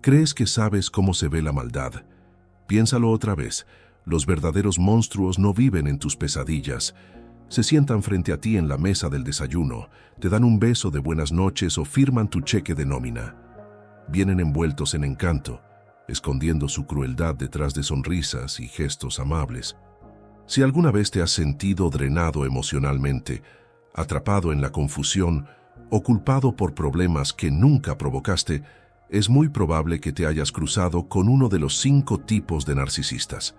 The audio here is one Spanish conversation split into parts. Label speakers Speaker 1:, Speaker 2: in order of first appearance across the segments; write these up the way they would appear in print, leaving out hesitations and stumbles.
Speaker 1: Crees que sabes cómo se ve la maldad. Piénsalo otra vez. Los verdaderos monstruos no viven en tus pesadillas. Se sientan frente a ti en la mesa del desayuno, te dan un beso de buenas noches o firman tu cheque de nómina. Vienen envueltos en encanto, escondiendo su crueldad detrás de sonrisas y gestos amables. Si alguna vez te has sentido drenado emocionalmente, atrapado en la confusión o culpado por problemas que nunca provocaste, es muy probable que te hayas cruzado con uno de los 5 tipos de narcisistas.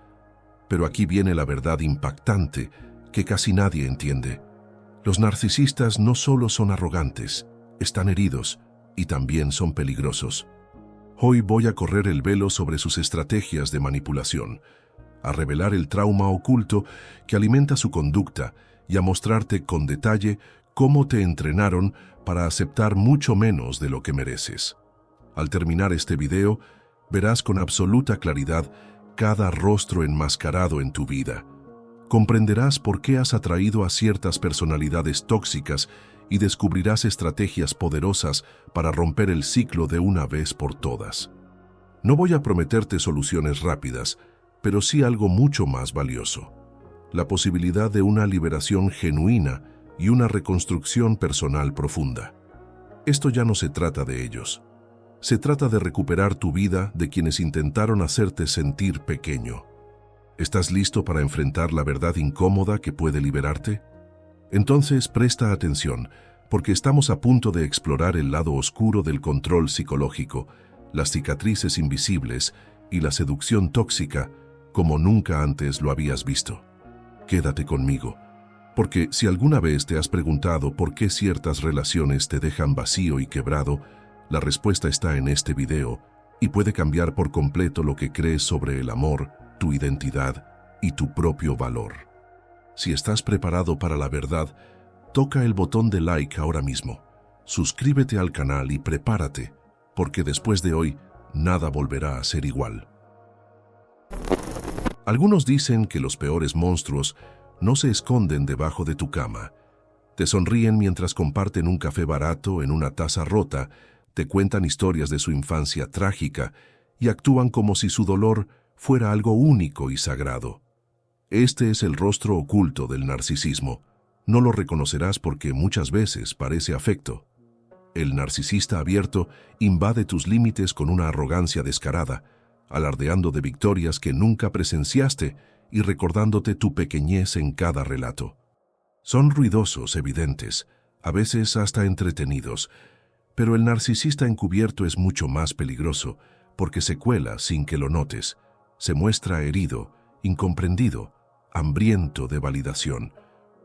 Speaker 1: Pero aquí viene la verdad impactante que casi nadie entiende. Los narcisistas no solo son arrogantes, están heridos y también son peligrosos. Hoy voy a correr el velo sobre sus estrategias de manipulación, a revelar el trauma oculto que alimenta su conducta y a mostrarte con detalle cómo te entrenaron para aceptar mucho menos de lo que mereces. Al terminar este video, verás con absoluta claridad cada rostro enmascarado en tu vida. Comprenderás por qué has atraído a ciertas personalidades tóxicas y descubrirás estrategias poderosas para romper el ciclo de una vez por todas. No voy a prometerte soluciones rápidas, pero sí algo mucho más valioso: la posibilidad de una liberación genuina y una reconstrucción personal profunda. Esto ya no se trata de ellos. Se trata de recuperar tu vida de quienes intentaron hacerte sentir pequeño. ¿Estás listo para enfrentar la verdad incómoda que puede liberarte? Entonces presta atención, porque estamos a punto de explorar el lado oscuro del control psicológico, las cicatrices invisibles y la seducción tóxica como nunca antes lo habías visto. Quédate conmigo, porque si alguna vez te has preguntado por qué ciertas relaciones te dejan vacío y quebrado, la respuesta está en este video y puede cambiar por completo lo que crees sobre el amor, tu identidad y tu propio valor. Si estás preparado para la verdad, toca el botón de like ahora mismo. Suscríbete al canal y prepárate, porque después de hoy, nada volverá a ser igual. Algunos dicen que los peores monstruos no se esconden debajo de tu cama. Te sonríen mientras comparten un café barato en una taza rota, te cuentan historias de su infancia trágica y actúan como si su dolor fuera algo único y sagrado. Este es el rostro oculto del narcisismo. No lo reconocerás porque muchas veces parece afecto. El narcisista abierto invade tus límites con una arrogancia descarada, alardeando de victorias que nunca presenciaste y recordándote tu pequeñez en cada relato. Son ruidosos, evidentes, a veces hasta entretenidos, pero el narcisista encubierto es mucho más peligroso porque se cuela sin que lo notes, se muestra herido, incomprendido, hambriento de validación.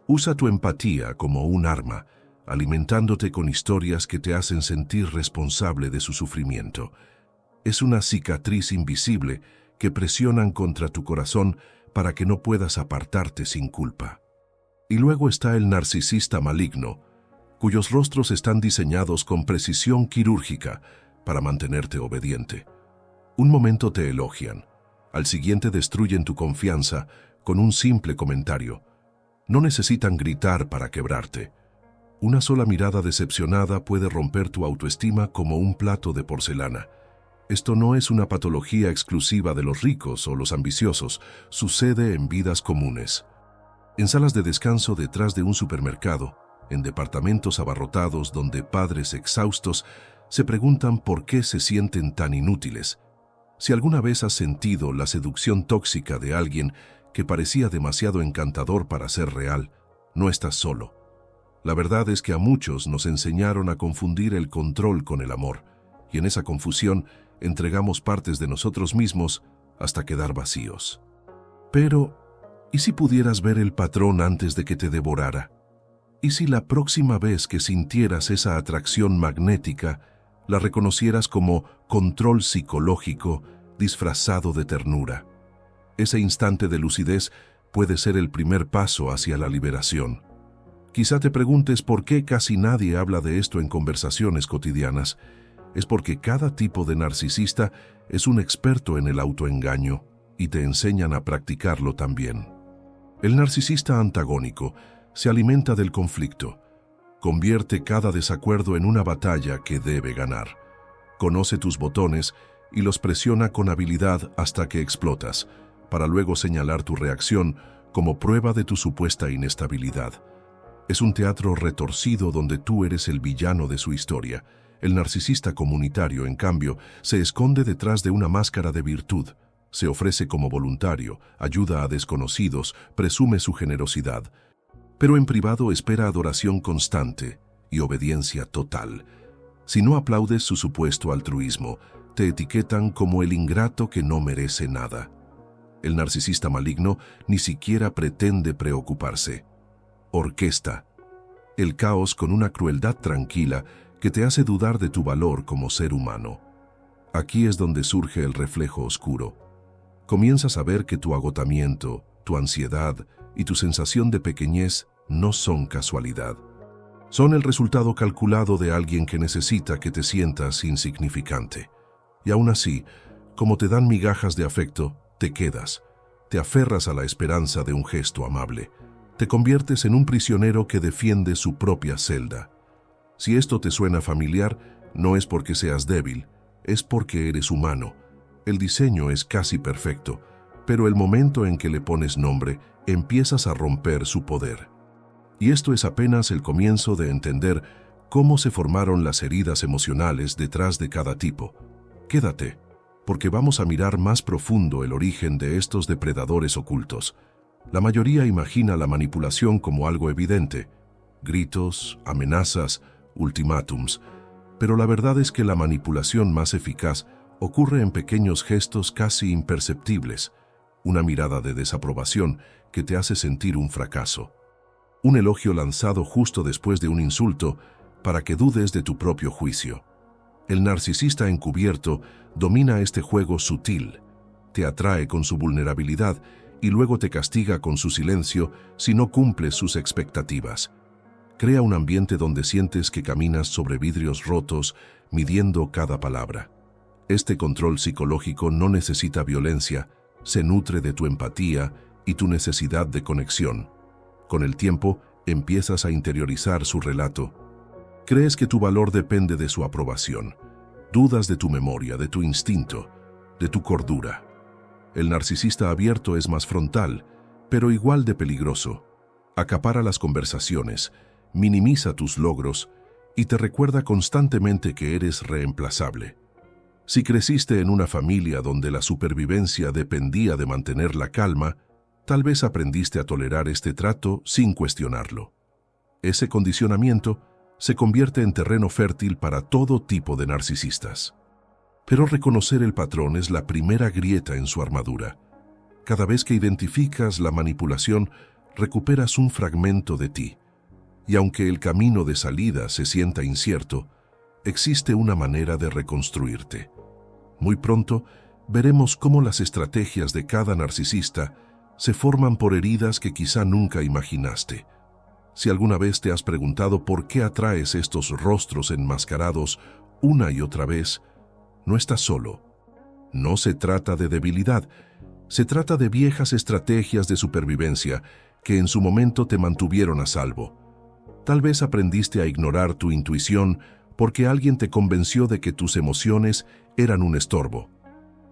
Speaker 1: Usa tu empatía como un arma, alimentándote con historias que te hacen sentir responsable de su sufrimiento. Es una cicatriz invisible que presionan contra tu corazón para que no puedas apartarte sin culpa. Y luego está el narcisista maligno, cuyos rostros están diseñados con precisión quirúrgica para mantenerte obediente. Un momento te elogian, al siguiente destruyen tu confianza con un simple comentario. No necesitan gritar para quebrarte. Una sola mirada decepcionada puede romper tu autoestima como un plato de porcelana. Esto no es una patología exclusiva de los ricos o los ambiciosos, sucede en vidas comunes. En salas de descanso detrás de un supermercado, en departamentos abarrotados donde padres exhaustos se preguntan por qué se sienten tan inútiles. Si alguna vez has sentido la seducción tóxica de alguien que parecía demasiado encantador para ser real, no estás solo. La verdad es que a muchos nos enseñaron a confundir el control con el amor, y en esa confusión entregamos partes de nosotros mismos hasta quedar vacíos. Pero, ¿y si pudieras ver el patrón antes de que te devorara? ¿Y si la próxima vez que sintieras esa atracción magnética, la reconocieras como control psicológico disfrazado de ternura? Ese instante de lucidez puede ser el primer paso hacia la liberación. Quizá te preguntes por qué casi nadie habla de esto en conversaciones cotidianas. Es porque cada tipo de narcisista es un experto en el autoengaño y te enseñan a practicarlo también. El narcisista antagónico se alimenta del conflicto, convierte cada desacuerdo en una batalla que debe ganar. Conoce tus botones y los presiona con habilidad hasta que explotas, para luego señalar tu reacción como prueba de tu supuesta inestabilidad. Es un teatro retorcido donde tú eres el villano de su historia. El narcisista comunitario, en cambio, se esconde detrás de una máscara de virtud. Se ofrece como voluntario, ayuda a desconocidos, presume su generosidad, pero en privado espera adoración constante y obediencia total. Si no aplaudes su supuesto altruismo, te etiquetan como el ingrato que no merece nada. El narcisista maligno ni siquiera pretende preocuparse. Orquesta el caos con una crueldad tranquila que te hace dudar de tu valor como ser humano. Aquí es donde surge el reflejo oscuro. Comienzas a ver que tu agotamiento, tu ansiedad y tu sensación de pequeñez no son casualidad. Son el resultado calculado de alguien que necesita que te sientas insignificante. Y aún así, como te dan migajas de afecto, te quedas. Te aferras a la esperanza de un gesto amable. Te conviertes en un prisionero que defiende su propia celda. Si esto te suena familiar, no es porque seas débil, es porque eres humano. El diseño es casi perfecto, pero el momento en que le pones nombre, empiezas a romper su poder. Y esto es apenas el comienzo de entender cómo se formaron las heridas emocionales detrás de cada tipo. Quédate, porque vamos a mirar más profundo el origen de estos depredadores ocultos. La mayoría imagina la manipulación como algo evidente: gritos, amenazas, ultimátums. Pero la verdad es que la manipulación más eficaz ocurre en pequeños gestos casi imperceptibles. Una mirada de desaprobación que te hace sentir un fracaso. Un elogio lanzado justo después de un insulto para que dudes de tu propio juicio. El narcisista encubierto domina este juego sutil. Te atrae con su vulnerabilidad y luego te castiga con su silencio si no cumples sus expectativas. Crea un ambiente donde sientes que caminas sobre vidrios rotos, midiendo cada palabra. Este control psicológico no necesita violencia, se nutre de tu empatía y tu necesidad de conexión. Con el tiempo, empiezas a interiorizar su relato. Crees que tu valor depende de su aprobación. Dudas de tu memoria, de tu instinto, de tu cordura. El narcisista abierto es más frontal, pero igual de peligroso. Acapara las conversaciones, minimiza tus logros y te recuerda constantemente que eres reemplazable. Si creciste en una familia donde la supervivencia dependía de mantener la calma, tal vez aprendiste a tolerar este trato sin cuestionarlo. Ese condicionamiento se convierte en terreno fértil para todo tipo de narcisistas. Pero reconocer el patrón es la primera grieta en su armadura. Cada vez que identificas la manipulación, recuperas un fragmento de ti. Y aunque el camino de salida se sienta incierto, existe una manera de reconstruirte. Muy pronto, veremos cómo las estrategias de cada narcisista se forman por heridas que quizá nunca imaginaste. Si alguna vez te has preguntado por qué atraes estos rostros enmascarados una y otra vez, no estás solo. No se trata de debilidad, se trata de viejas estrategias de supervivencia que en su momento te mantuvieron a salvo. Tal vez aprendiste a ignorar tu intuición porque alguien te convenció de que tus emociones eran un estorbo.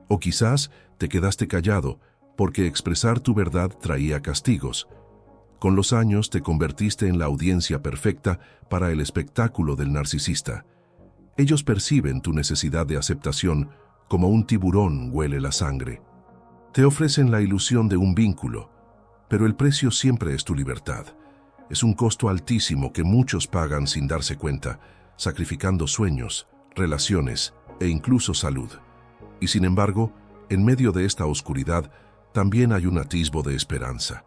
Speaker 1: O quizás te quedaste callado porque expresar tu verdad traía castigos. Con los años te convertiste en la audiencia perfecta para el espectáculo del narcisista. Ellos perciben tu necesidad de aceptación como un tiburón huele la sangre. Te ofrecen la ilusión de un vínculo, pero el precio siempre es tu libertad. Es un costo altísimo que muchos pagan sin darse cuenta, sacrificando sueños, relaciones e incluso salud. Y sin embargo, en medio de esta oscuridad, también hay un atisbo de esperanza.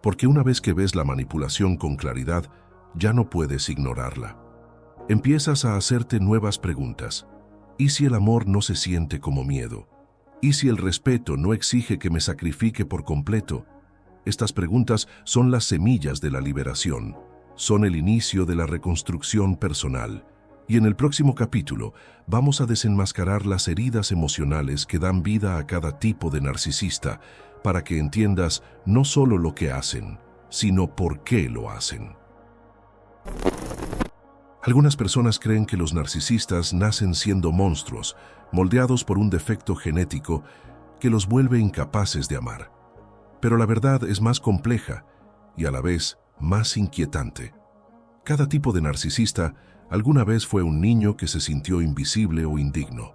Speaker 1: Porque una vez que ves la manipulación con claridad, ya no puedes ignorarla. Empiezas a hacerte nuevas preguntas. ¿Y si el amor no se siente como miedo? ¿Y si el respeto no exige que me sacrifique por completo? Estas preguntas son las semillas de la liberación, son el inicio de la reconstrucción personal. Y en el próximo capítulo vamos a desenmascarar las heridas emocionales que dan vida a cada tipo de narcisista para que entiendas no solo lo que hacen, sino por qué lo hacen. Algunas personas creen que los narcisistas nacen siendo monstruos, moldeados por un defecto genético que los vuelve incapaces de amar. Pero la verdad es más compleja y a la vez más inquietante. Cada tipo de narcisista alguna vez fue un niño que se sintió invisible o indigno.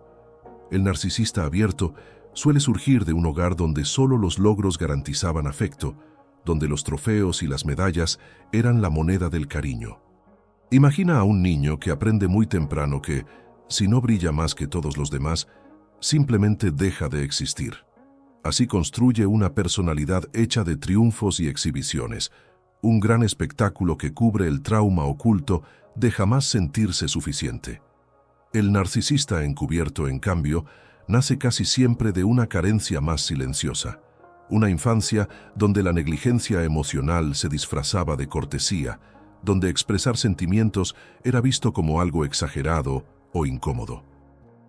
Speaker 1: El narcisista abierto suele surgir de un hogar donde solo los logros garantizaban afecto, donde los trofeos y las medallas eran la moneda del cariño. Imagina a un niño que aprende muy temprano que, si no brilla más que todos los demás, simplemente deja de existir. Así construye una personalidad hecha de triunfos y exhibiciones, un gran espectáculo que cubre el trauma oculto de jamás sentirse suficiente. El narcisista encubierto, en cambio, nace casi siempre de una carencia más silenciosa, una infancia donde la negligencia emocional se disfrazaba de cortesía, donde expresar sentimientos era visto como algo exagerado o incómodo.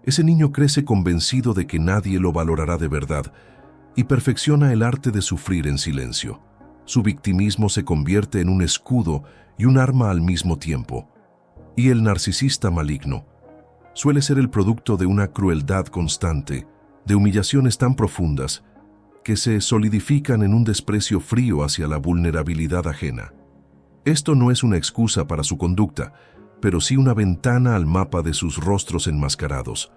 Speaker 1: Ese niño crece convencido de que nadie lo valorará de verdad y perfecciona el arte de sufrir en silencio. Su victimismo se convierte en un escudo y un arma al mismo tiempo. Y el narcisista maligno suele ser el producto de una crueldad constante, de humillaciones tan profundas que se solidifican en un desprecio frío hacia la vulnerabilidad ajena. Esto no es una excusa para su conducta, pero sí una ventana al mapa de sus rostros enmascarados.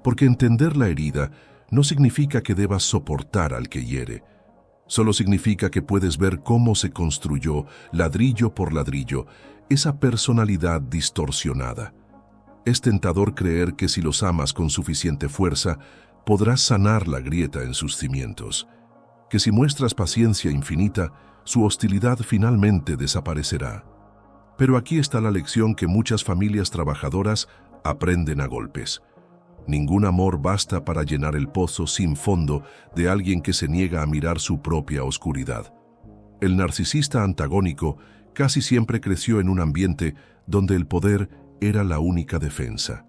Speaker 1: Porque entender la herida no significa que debas soportar al que hiere. Solo significa que puedes ver cómo se construyó, ladrillo por ladrillo, esa personalidad distorsionada. Es tentador creer que si los amas con suficiente fuerza, podrás sanar la grieta en sus cimientos. Que si muestras paciencia infinita, su hostilidad finalmente desaparecerá. Pero aquí está la lección que muchas familias trabajadoras aprenden a golpes. Ningún amor basta para llenar el pozo sin fondo de alguien que se niega a mirar su propia oscuridad. El narcisista antagónico casi siempre creció en un ambiente donde el poder era la única defensa,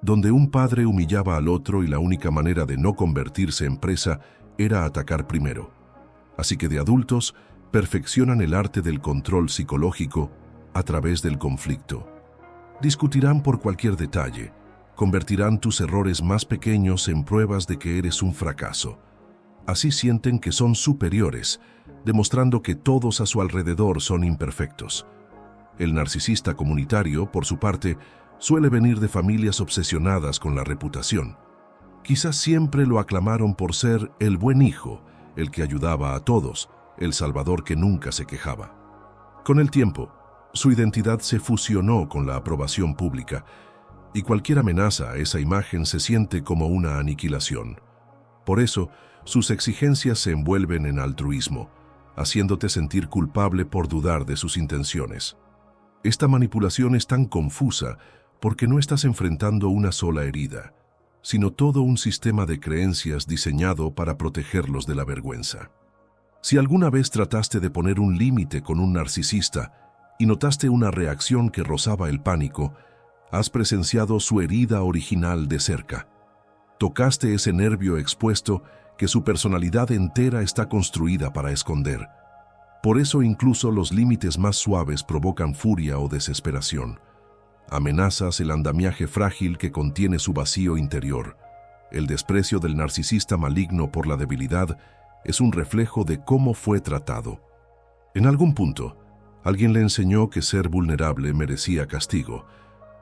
Speaker 1: donde un padre humillaba al otro y la única manera de no convertirse en presa era atacar primero. Así que de adultos, perfeccionan el arte del control psicológico a través del conflicto. Discutirán por cualquier detalle, convertirán tus errores más pequeños en pruebas de que eres un fracaso. Así sienten que son superiores, demostrando que todos a su alrededor son imperfectos. El narcisista comunitario, por su parte, suele venir de familias obsesionadas con la reputación. Quizás siempre lo aclamaron por ser el buen hijo, el que ayudaba a todos, el salvador que nunca se quejaba. Con el tiempo, su identidad se fusionó con la aprobación pública, y cualquier amenaza a esa imagen se siente como una aniquilación. Por eso, sus exigencias se envuelven en altruismo, haciéndote sentir culpable por dudar de sus intenciones. Esta manipulación es tan confusa porque no estás enfrentando una sola herida, sino todo un sistema de creencias diseñado para protegerlos de la vergüenza. Si alguna vez trataste de poner un límite con un narcisista y notaste una reacción que rozaba el pánico, has presenciado su herida original de cerca. Tocaste ese nervio expuesto que su personalidad entera está construida para esconder. Por eso incluso los límites más suaves provocan furia o desesperación. Amenazas el andamiaje frágil que contiene su vacío interior. El desprecio del narcisista maligno por la debilidad es un reflejo de cómo fue tratado. En algún punto, alguien le enseñó que ser vulnerable merecía castigo,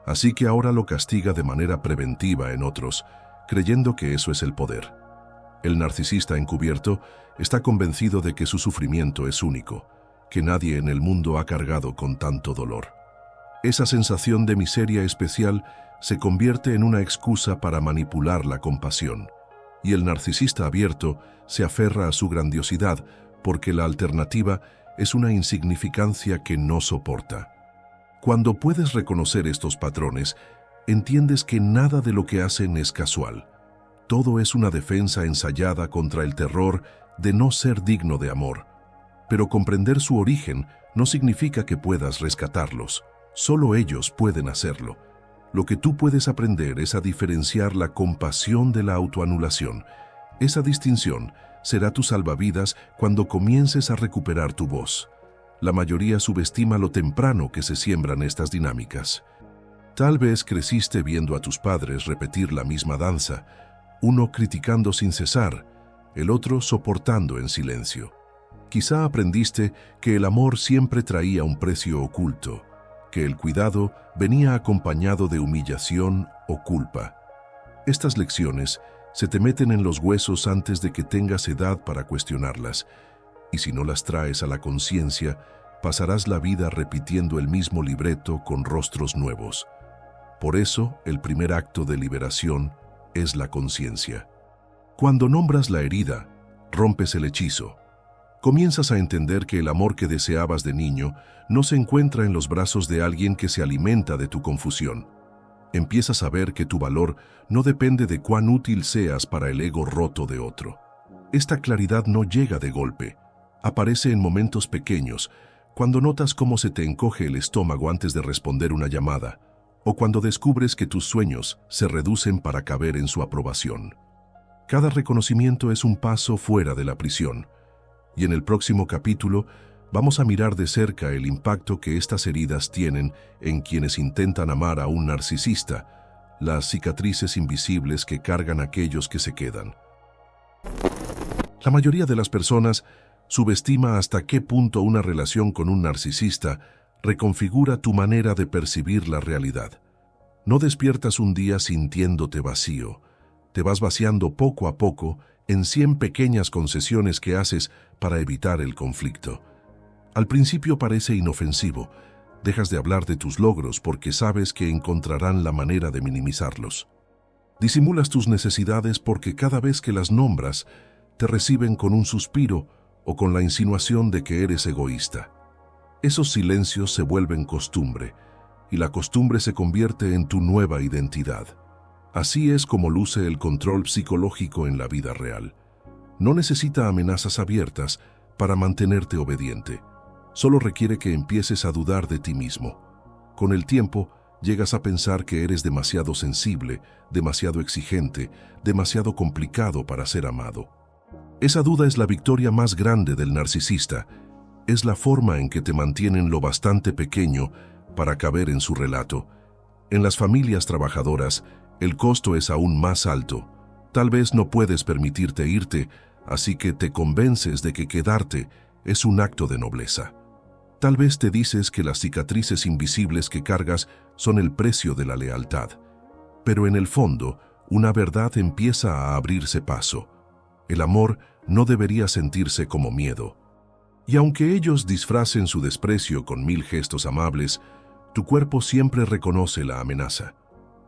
Speaker 1: así que ahora lo castiga de manera preventiva en otros, creyendo que eso es el poder. El narcisista encubierto está convencido de que su sufrimiento es único, que nadie en el mundo ha cargado con tanto dolor. Esa sensación de miseria especial se convierte en una excusa para manipular la compasión, y el narcisista abierto se aferra a su grandiosidad porque la alternativa es una insignificancia que no soporta. Cuando puedes reconocer estos patrones, entiendes que nada de lo que hacen es casual. Todo es una defensa ensayada contra el terror de no ser digno de amor. Pero comprender su origen no significa que puedas rescatarlos. Solo ellos pueden hacerlo. Lo que tú puedes aprender es a diferenciar la compasión de la autoanulación. Esa distinción será tu salvavidas cuando comiences a recuperar tu voz. La mayoría subestima lo temprano que se siembran estas dinámicas. Tal vez creciste viendo a tus padres repetir la misma danza, uno criticando sin cesar, el otro soportando en silencio. Quizá aprendiste que el amor siempre traía un precio oculto, que el cuidado venía acompañado de humillación o culpa. Estas lecciones se te meten en los huesos antes de que tengas edad para cuestionarlas, y si no las traes a la conciencia, pasarás la vida repitiendo el mismo libreto con rostros nuevos. Por eso, el primer acto de liberación es la conciencia. Cuando nombras la herida, rompes el hechizo. Comienzas a entender que el amor que deseabas de niño no se encuentra en los brazos de alguien que se alimenta de tu confusión. Empiezas a ver que tu valor no depende de cuán útil seas para el ego roto de otro. Esta claridad no llega de golpe. Aparece en momentos pequeños, cuando notas cómo se te encoge el estómago antes de responder una llamada, o cuando descubres que tus sueños se reducen para caber en su aprobación. Cada reconocimiento es un paso fuera de la prisión, y en el próximo capítulo vamos a mirar de cerca el impacto que estas heridas tienen en quienes intentan amar a un narcisista, las cicatrices invisibles que cargan aquellos que se quedan. La mayoría de las personas subestima hasta qué punto una relación con un narcisista reconfigura tu manera de percibir la realidad. No despiertas un día sintiéndote vacío. Te vas vaciando poco a poco en 100 pequeñas concesiones que haces para evitar el conflicto. Al principio parece inofensivo. Dejas de hablar de tus logros porque sabes que encontrarán la manera de minimizarlos. Disimulas tus necesidades porque cada vez que las nombras, te reciben con un suspiro o con la insinuación de que eres egoísta. Esos silencios se vuelven costumbre, y la costumbre se convierte en tu nueva identidad. Así es como luce el control psicológico en la vida real. No necesita amenazas abiertas para mantenerte obediente. Solo requiere que empieces a dudar de ti mismo. Con el tiempo, llegas a pensar que eres demasiado sensible, demasiado exigente, demasiado complicado para ser amado. Esa duda es la victoria más grande del narcisista. Es la forma en que te mantienen lo bastante pequeño para caber en su relato. En las familias trabajadoras, el costo es aún más alto. Tal vez no puedes permitirte irte, así que te convences de que quedarte es un acto de nobleza. Tal vez te dices que las cicatrices invisibles que cargas son el precio de la lealtad. Pero en el fondo, una verdad empieza a abrirse paso. El amor no debería sentirse como miedo. Y aunque ellos disfracen su desprecio con 1000 gestos amables, tu cuerpo siempre reconoce la amenaza.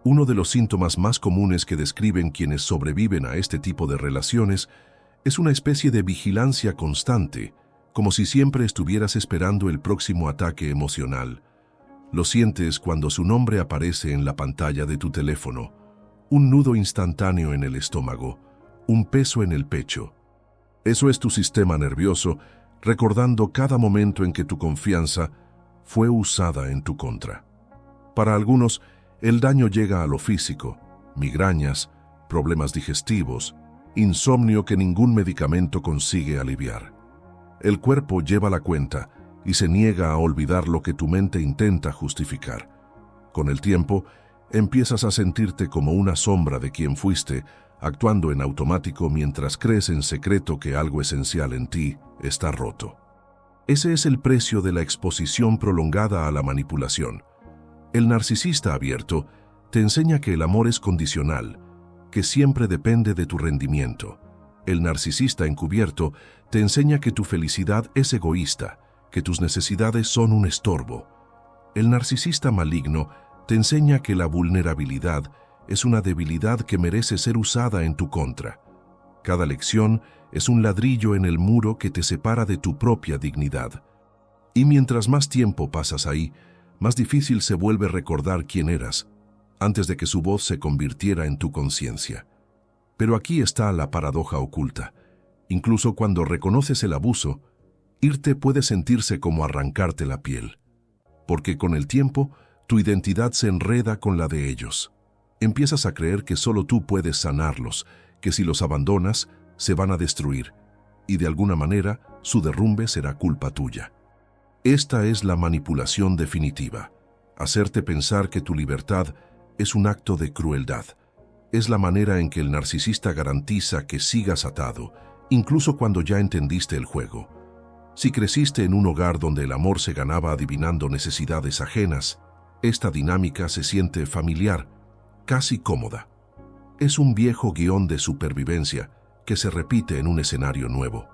Speaker 1: Uno de los síntomas más comunes que describen quienes sobreviven a este tipo de relaciones es una especie de vigilancia constante, como si siempre estuvieras esperando el próximo ataque emocional. Lo sientes cuando su nombre aparece en la pantalla de tu teléfono, un nudo instantáneo en el estómago, un peso en el pecho. Eso es tu sistema nervioso recordando cada momento en que tu confianza fue usada en tu contra. Para algunos, el daño llega a lo físico, migrañas, problemas digestivos, insomnio que ningún medicamento consigue aliviar. El cuerpo lleva la cuenta y se niega a olvidar lo que tu mente intenta justificar. Con el tiempo, empiezas a sentirte como una sombra de quien fuiste, actuando en automático mientras crees en secreto que algo esencial en ti está roto. Ese es el precio de la exposición prolongada a la manipulación. El narcisista abierto te enseña que el amor es condicional, que siempre depende de tu rendimiento. El narcisista encubierto te enseña que tu felicidad es egoísta, que tus necesidades son un estorbo. El narcisista maligno te enseña que la vulnerabilidad es una debilidad que merece ser usada en tu contra. Cada lección es un ladrillo en el muro que te separa de tu propia dignidad. Y mientras más tiempo pasas ahí, más difícil se vuelve recordar quién eras, antes de que su voz se convirtiera en tu conciencia. Pero aquí está la paradoja oculta. Incluso cuando reconoces el abuso, irte puede sentirse como arrancarte la piel. Porque con el tiempo, tu identidad se enreda con la de ellos. Empiezas a creer que solo tú puedes sanarlos, que si los abandonas, se van a destruir, y de alguna manera, su derrumbe será culpa tuya. Esta es la manipulación definitiva. hacerte pensar que tu libertad es un acto de crueldad. Es la manera en que el narcisista garantiza que sigas atado, incluso cuando ya entendiste el juego. Si creciste en un hogar donde el amor se ganaba adivinando necesidades ajenas, esta dinámica se siente familiar, casi cómoda. Es un viejo guión de supervivencia que se repite en un escenario nuevo.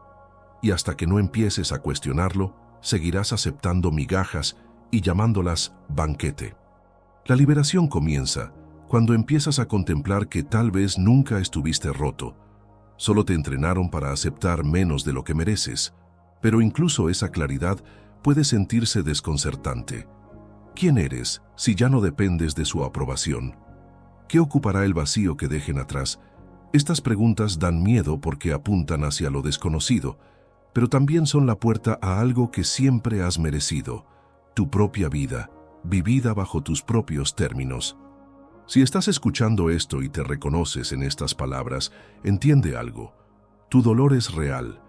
Speaker 1: Y hasta que no empieces a cuestionarlo, seguirás aceptando migajas y llamándolas banquete. La liberación comienza cuando empiezas a contemplar que tal vez nunca estuviste roto. Solo te entrenaron para aceptar menos de lo que mereces. Pero incluso esa claridad puede sentirse desconcertante. ¿Quién eres si ya no dependes de su aprobación? ¿Qué ocupará el vacío que dejen atrás? Estas preguntas dan miedo porque apuntan hacia lo desconocido, pero también son la puerta a algo que siempre has merecido, tu propia vida, vivida bajo tus propios términos. Si estás escuchando esto y te reconoces en estas palabras, entiende algo. Tu dolor es real.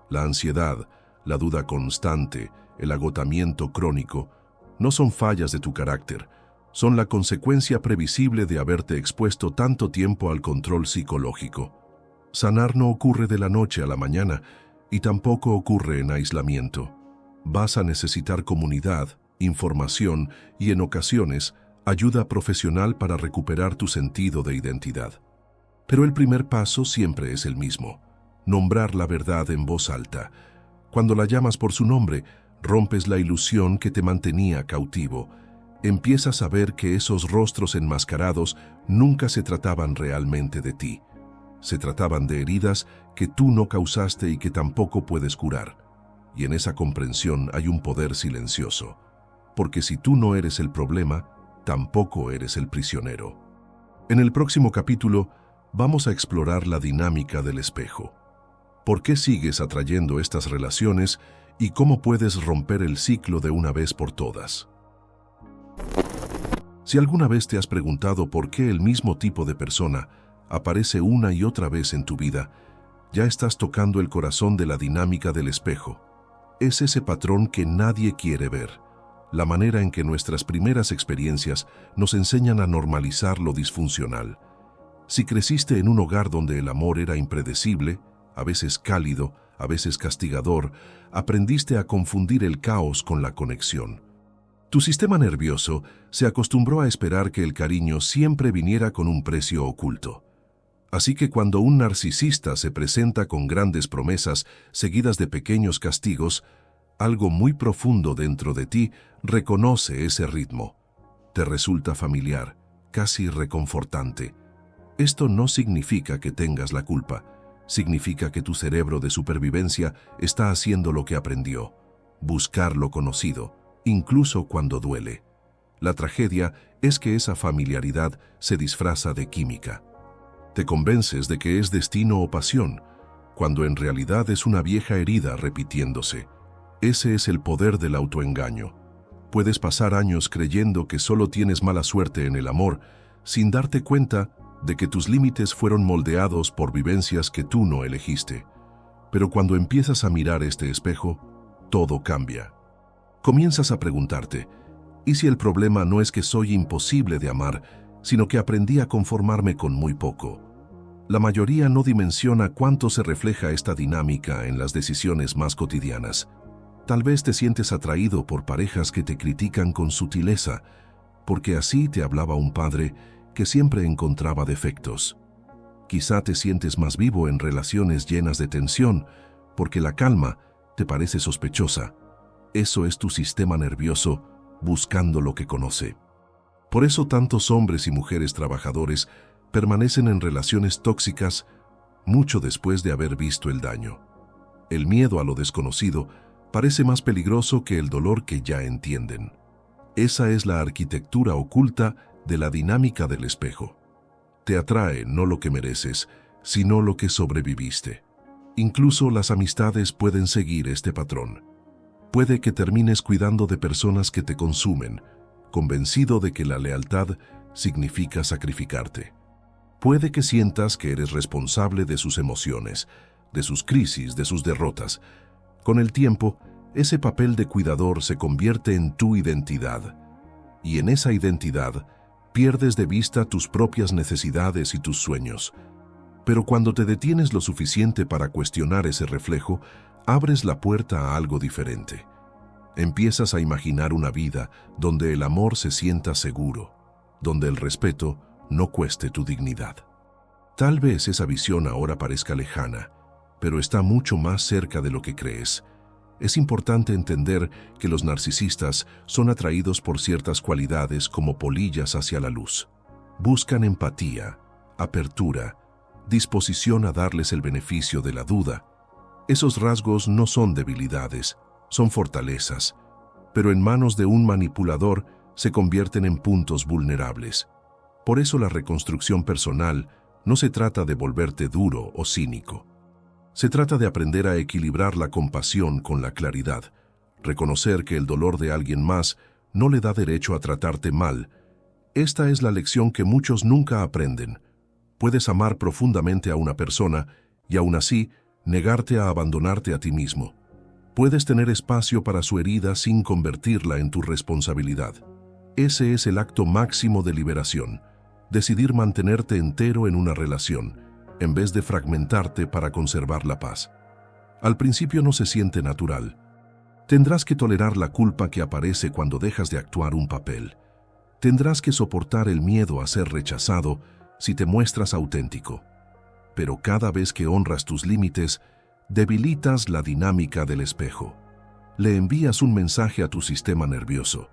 Speaker 1: La ansiedad, la duda constante, el agotamiento crónico, no son fallas de tu carácter, son la consecuencia previsible de haberte expuesto tanto tiempo al control psicológico. Sanar no ocurre de la noche a la mañana y tampoco ocurre en aislamiento. Vas a necesitar comunidad, información y, en ocasiones, ayuda profesional para recuperar tu sentido de identidad. Pero el primer paso siempre es el mismo: nombrar la verdad en voz alta. Cuando la llamas por su nombre, rompes la ilusión que te mantenía cautivo. Empiezas a ver que esos rostros enmascarados nunca se trataban realmente de ti. Se trataban de heridas que tú no causaste y que tampoco puedes curar. Y en esa comprensión hay un poder silencioso. Porque si tú no eres el problema, tampoco eres el prisionero. En el próximo capítulo, vamos a explorar la dinámica del espejo. ¿Por qué sigues atrayendo estas relaciones y cómo puedes romper el ciclo de una vez por todas? Si alguna vez te has preguntado por qué el mismo tipo de persona aparece una y otra vez en tu vida, ya estás tocando el corazón de la dinámica del espejo. Es ese patrón que nadie quiere ver, la manera en que nuestras primeras experiencias nos enseñan a normalizar lo disfuncional. Si creciste en un hogar donde el amor era impredecible, a veces cálido, a veces castigador, aprendiste a confundir el caos con la conexión. Tu sistema nervioso se acostumbró a esperar que el cariño siempre viniera con un precio oculto. Así que cuando un narcisista se presenta con grandes promesas seguidas de pequeños castigos, algo muy profundo dentro de ti reconoce ese ritmo. Te resulta familiar, casi reconfortante. Esto no significa que tengas la culpa. Significa que tu cerebro de supervivencia está haciendo lo que aprendió: buscar lo conocido, incluso cuando duele. La tragedia es que esa familiaridad se disfraza de química. Te convences de que es destino o pasión, cuando en realidad es una vieja herida repitiéndose. Ese es el poder del autoengaño. Puedes pasar años creyendo que solo tienes mala suerte en el amor, sin darte cuenta de que tus límites fueron moldeados por vivencias que tú no elegiste. Pero cuando empiezas a mirar este espejo, todo cambia. Comienzas a preguntarte: ¿y si el problema no es que soy imposible de amar, sino que aprendí a conformarme con muy poco? La mayoría no dimensiona cuánto se refleja esta dinámica en las decisiones más cotidianas. Tal vez te sientes atraído por parejas que te critican con sutileza, porque así te hablaba un padre que siempre encontraba defectos. Quizá te sientes más vivo en relaciones llenas de tensión, porque la calma te parece sospechosa. Eso es tu sistema nervioso buscando lo que conoce. Por eso tantos hombres y mujeres trabajadores permanecen en relaciones tóxicas mucho después de haber visto el daño. El miedo a lo desconocido parece más peligroso que el dolor que ya entienden. Esa es la arquitectura oculta de la dinámica del espejo. Te atrae no lo que mereces, sino lo que sobreviviste. Incluso las amistades pueden seguir este patrón. Puede que termines cuidando de personas que te consumen, convencido de que la lealtad significa sacrificarte. Puede que sientas que eres responsable de sus emociones, de sus crisis, de sus derrotas. Con el tiempo, ese papel de cuidador se convierte en tu identidad. y en esa identidad pierdes de vista tus propias necesidades y tus sueños. Pero cuando te detienes lo suficiente para cuestionar ese reflejo, abres la puerta a algo diferente. Empiezas a imaginar una vida donde el amor se sienta seguro, donde el respeto no cueste tu dignidad. Tal vez esa visión ahora parezca lejana, pero está mucho más cerca de lo que crees. Es importante entender que los narcisistas son atraídos por ciertas cualidades como polillas hacia la luz. Buscan empatía, apertura, disposición a darles el beneficio de la duda. Esos rasgos no son debilidades, son fortalezas, pero en manos de un manipulador se convierten en puntos vulnerables. Por eso la reconstrucción personal no se trata de volverte duro o cínico. Se trata de aprender a equilibrar la compasión con la claridad, reconocer que el dolor de alguien más no le da derecho a tratarte mal. Esta es la lección que muchos nunca aprenden. Puedes amar profundamente a una persona y aún así negarte a abandonarte a ti mismo. Puedes tener espacio para su herida sin convertirla en tu responsabilidad. Ese es el acto máximo de liberación, decidir mantenerte entero en una relación, en vez de fragmentarte para conservar la paz. Al principio no se siente natural. Tendrás que tolerar la culpa que aparece cuando dejas de actuar un papel. Tendrás que soportar el miedo a ser rechazado si te muestras auténtico. Pero cada vez que honras tus límites, debilitas la dinámica del espejo. Le envías un mensaje a tu sistema nervioso.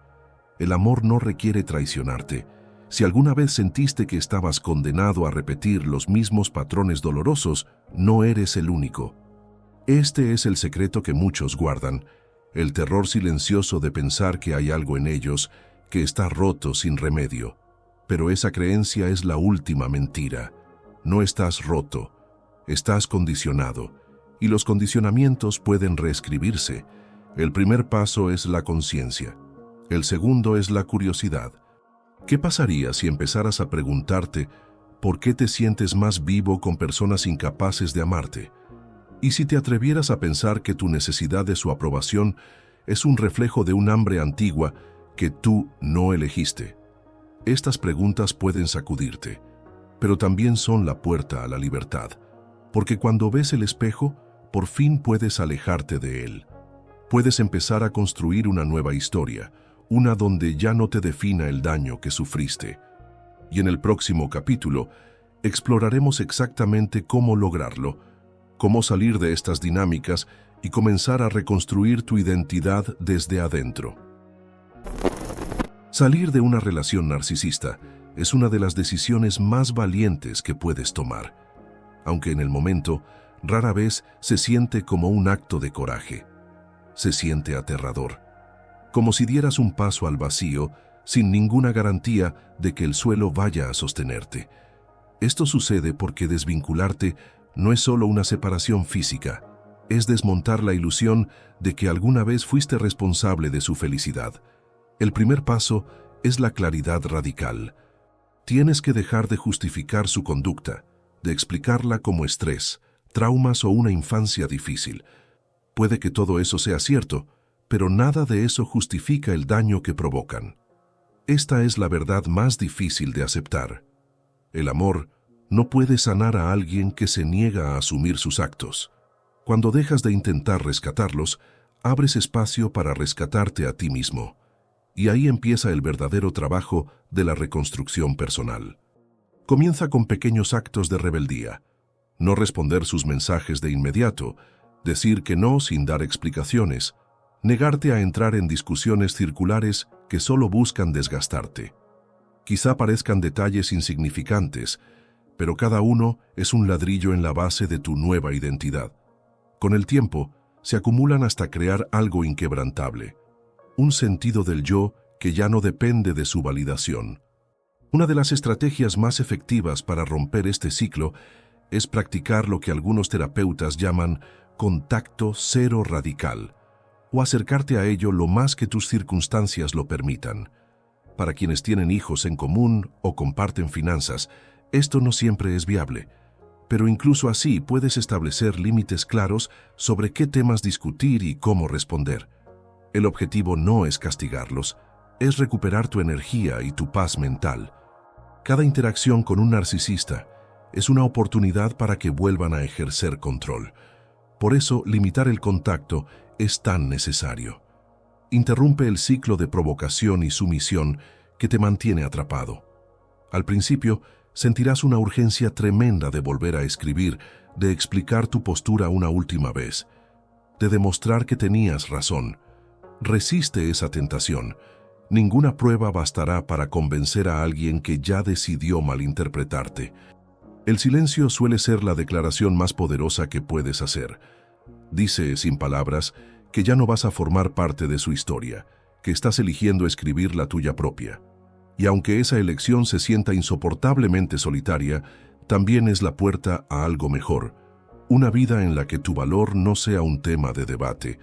Speaker 1: El amor no requiere traicionarte. Si alguna vez sentiste que estabas condenado a repetir los mismos patrones dolorosos, no eres el único. Este es el secreto que muchos guardan, el terror silencioso de pensar que hay algo en ellos que está roto sin remedio. Pero esa creencia es la última mentira. No estás roto, estás condicionado, y los condicionamientos pueden reescribirse. El primer paso es la conciencia. El segundo es la curiosidad. ¿Qué pasaría si empezaras a preguntarte por qué te sientes más vivo con personas incapaces de amarte? ¿Y si te atrevieras a pensar que tu necesidad de su aprobación es un reflejo de un hambre antigua que tú no elegiste? Estas preguntas pueden sacudirte, pero también son la puerta a la libertad, porque cuando ves el espejo, por fin puedes alejarte de él. Puedes empezar a construir una nueva historia, una donde ya no te defina el daño que sufriste. Y en el próximo capítulo, exploraremos exactamente cómo lograrlo, cómo salir de estas dinámicas y comenzar a reconstruir tu identidad desde adentro. Salir de una relación narcisista es una de las decisiones más valientes que puedes tomar, aunque en el momento rara vez se siente como un acto de coraje. Se siente aterrador, como si dieras un paso al vacío sin ninguna garantía de que el suelo vaya a sostenerte. Esto sucede porque desvincularte no es solo una separación física, es desmontar la ilusión de que alguna vez fuiste responsable de su felicidad. El primer paso es la claridad radical. Tienes que dejar de justificar su conducta, de explicarla como estrés, traumas o una infancia difícil. Puede que todo eso sea cierto, pero nada de eso justifica el daño que provocan. Esta es la verdad más difícil de aceptar. El amor no puede sanar a alguien que se niega a asumir sus actos. Cuando dejas de intentar rescatarlos, abres espacio para rescatarte a ti mismo. Y ahí empieza el verdadero trabajo de la reconstrucción personal. Comienza con pequeños actos de rebeldía. No responder sus mensajes de inmediato, decir que no sin dar explicaciones, negarte a entrar en discusiones circulares que solo buscan desgastarte. Quizá parezcan detalles insignificantes, pero cada uno es un ladrillo en la base de tu nueva identidad. Con el tiempo, se acumulan hasta crear algo inquebrantable, un sentido del yo que ya no depende de su validación. Una de las estrategias más efectivas para romper este ciclo es practicar lo que algunos terapeutas llaman contacto cero radical, o acercarte a ello lo más que tus circunstancias lo permitan. Para quienes tienen hijos en común o comparten finanzas, esto no siempre es viable, pero incluso así puedes establecer límites claros sobre qué temas discutir y cómo responder. El objetivo no es castigarlos, es recuperar tu energía y tu paz mental. Cada interacción con un narcisista es una oportunidad para que vuelvan a ejercer control. Por eso, limitar el contacto es tan necesario. Interrumpe el ciclo de provocación y sumisión que te mantiene atrapado. Al principio, sentirás una urgencia tremenda de volver a escribir, de explicar tu postura una última vez, de demostrar que tenías razón. Resiste esa tentación. Ninguna prueba bastará para convencer a alguien que ya decidió malinterpretarte. El silencio suele ser la declaración más poderosa que puedes hacer. Dice, sin palabras, que ya no vas a formar parte de su historia, que estás eligiendo escribir la tuya propia. Y aunque esa elección se sienta insoportablemente solitaria, también es la puerta a algo mejor, una vida en la que tu valor no sea un tema de debate.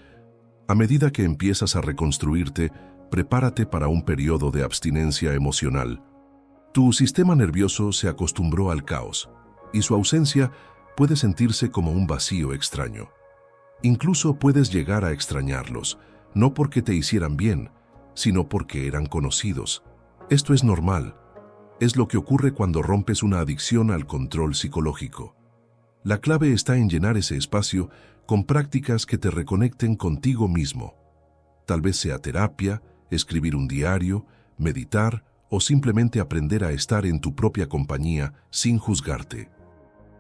Speaker 1: A medida que empiezas a reconstruirte, prepárate para un periodo de abstinencia emocional. Tu sistema nervioso se acostumbró al caos, y su ausencia puede sentirse como un vacío extraño. Incluso puedes llegar a extrañarlos, no porque te hicieran bien, sino porque eran conocidos. Esto es normal. Es lo que ocurre cuando rompes una adicción al control psicológico. La clave está en llenar ese espacio con prácticas que te reconecten contigo mismo. Tal vez sea terapia, escribir un diario, meditar o simplemente aprender a estar en tu propia compañía sin juzgarte.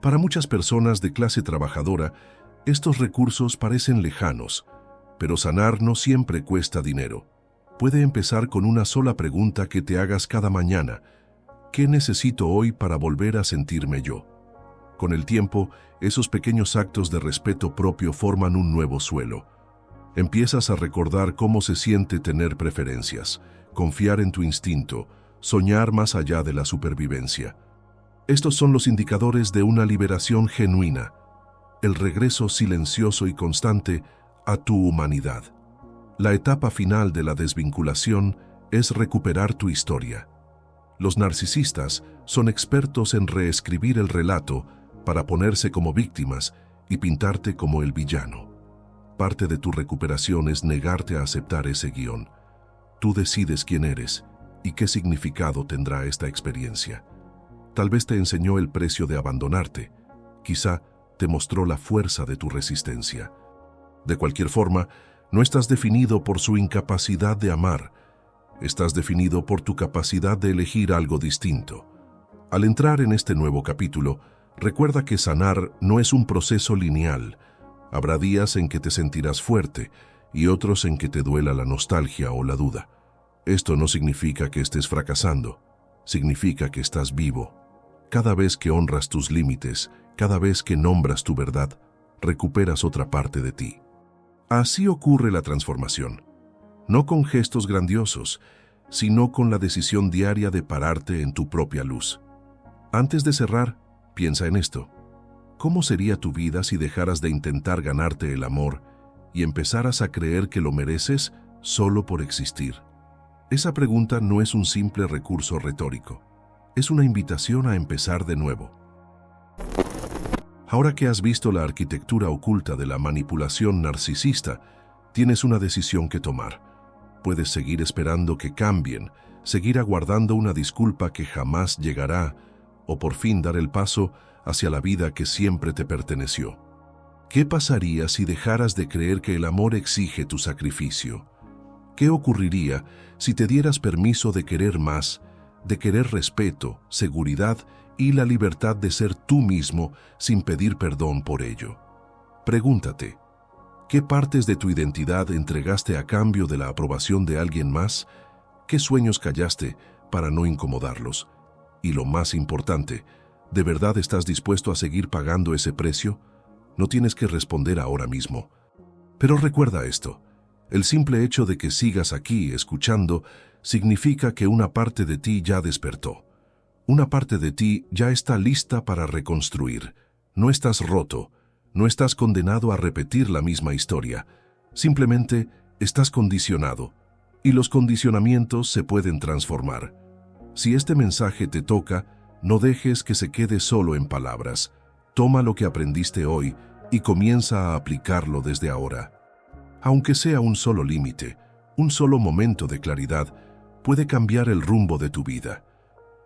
Speaker 1: Para muchas personas de clase trabajadora, estos recursos parecen lejanos, pero sanar no siempre cuesta dinero. Puede empezar con una sola pregunta que te hagas cada mañana. ¿Qué necesito hoy para volver a sentirme yo? Con el tiempo, esos pequeños actos de respeto propio forman un nuevo suelo. Empiezas a recordar cómo se siente tener preferencias, confiar en tu instinto, soñar más allá de la supervivencia. Estos son los indicadores de una liberación genuina, el regreso silencioso y constante a tu humanidad. La etapa final de la desvinculación es recuperar tu historia. Los narcisistas son expertos en reescribir el relato para ponerse como víctimas y pintarte como el villano. Parte de tu recuperación es negarte a aceptar ese guión. Tú decides quién eres y qué significado tendrá esta experiencia. Tal vez te enseñó el precio de abandonarte, quizá te mostró la fuerza de tu resistencia. De cualquier forma, no estás definido por su incapacidad de amar, estás definido por tu capacidad de elegir algo distinto. Al entrar en este nuevo capítulo, recuerda que sanar no es un proceso lineal. Habrá días en que te sentirás fuerte y otros en que te duela la nostalgia o la duda. Esto no significa que estés fracasando, significa que estás vivo. Cada vez que honras tus límites, cada vez que nombras tu verdad, recuperas otra parte de ti. Así ocurre la transformación, no con gestos grandiosos, sino con la decisión diaria de pararte en tu propia luz. Antes de cerrar, piensa en esto. ¿Cómo sería tu vida si dejaras de intentar ganarte el amor y empezaras a creer que lo mereces solo por existir? Esa pregunta no es un simple recurso retórico, es una invitación a empezar de nuevo. Ahora que has visto la arquitectura oculta de la manipulación narcisista, tienes una decisión que tomar. Puedes seguir esperando que cambien, seguir aguardando una disculpa que jamás llegará, o por fin dar el paso hacia la vida que siempre te perteneció. ¿Qué pasaría si dejaras de creer que el amor exige tu sacrificio? ¿Qué ocurriría si te dieras permiso de querer más, de querer respeto, seguridad y la libertad de ser tú mismo sin pedir perdón por ello? Pregúntate, ¿qué partes de tu identidad entregaste a cambio de la aprobación de alguien más? ¿Qué sueños callaste para no incomodarlos? Y lo más importante, ¿de verdad estás dispuesto a seguir pagando ese precio? No tienes que responder ahora mismo. Pero recuerda esto. El simple hecho de que sigas aquí escuchando significa que una parte de ti ya despertó. Una parte de ti ya está lista para reconstruir. No estás roto, no estás condenado a repetir la misma historia. Simplemente estás condicionado, y los condicionamientos se pueden transformar. Si este mensaje te toca, no dejes que se quede solo en palabras. Toma lo que aprendiste hoy y comienza a aplicarlo desde ahora. Aunque sea un solo límite, un solo momento de claridad, puede cambiar el rumbo de tu vida.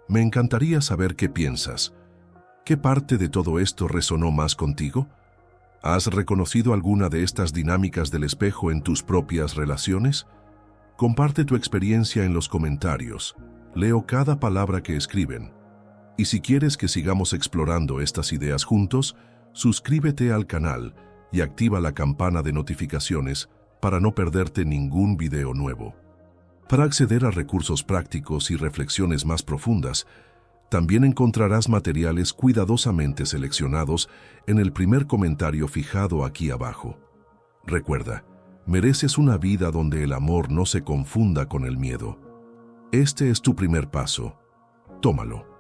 Speaker 1: Me encantaría saber qué piensas. ¿Qué parte de todo esto resonó más contigo? ¿Has reconocido alguna de estas dinámicas del espejo en tus propias relaciones? Comparte tu experiencia en los comentarios. Leo cada palabra que escriben. Y si quieres que sigamos explorando estas ideas juntos, suscríbete al canal y activa la campana de notificaciones para no perderte ningún video nuevo. Para acceder a recursos prácticos y reflexiones más profundas, también encontrarás materiales cuidadosamente seleccionados en el primer comentario fijado aquí abajo. Recuerda, mereces una vida donde el amor no se confunda con el miedo. Este es tu primer paso. Tómalo.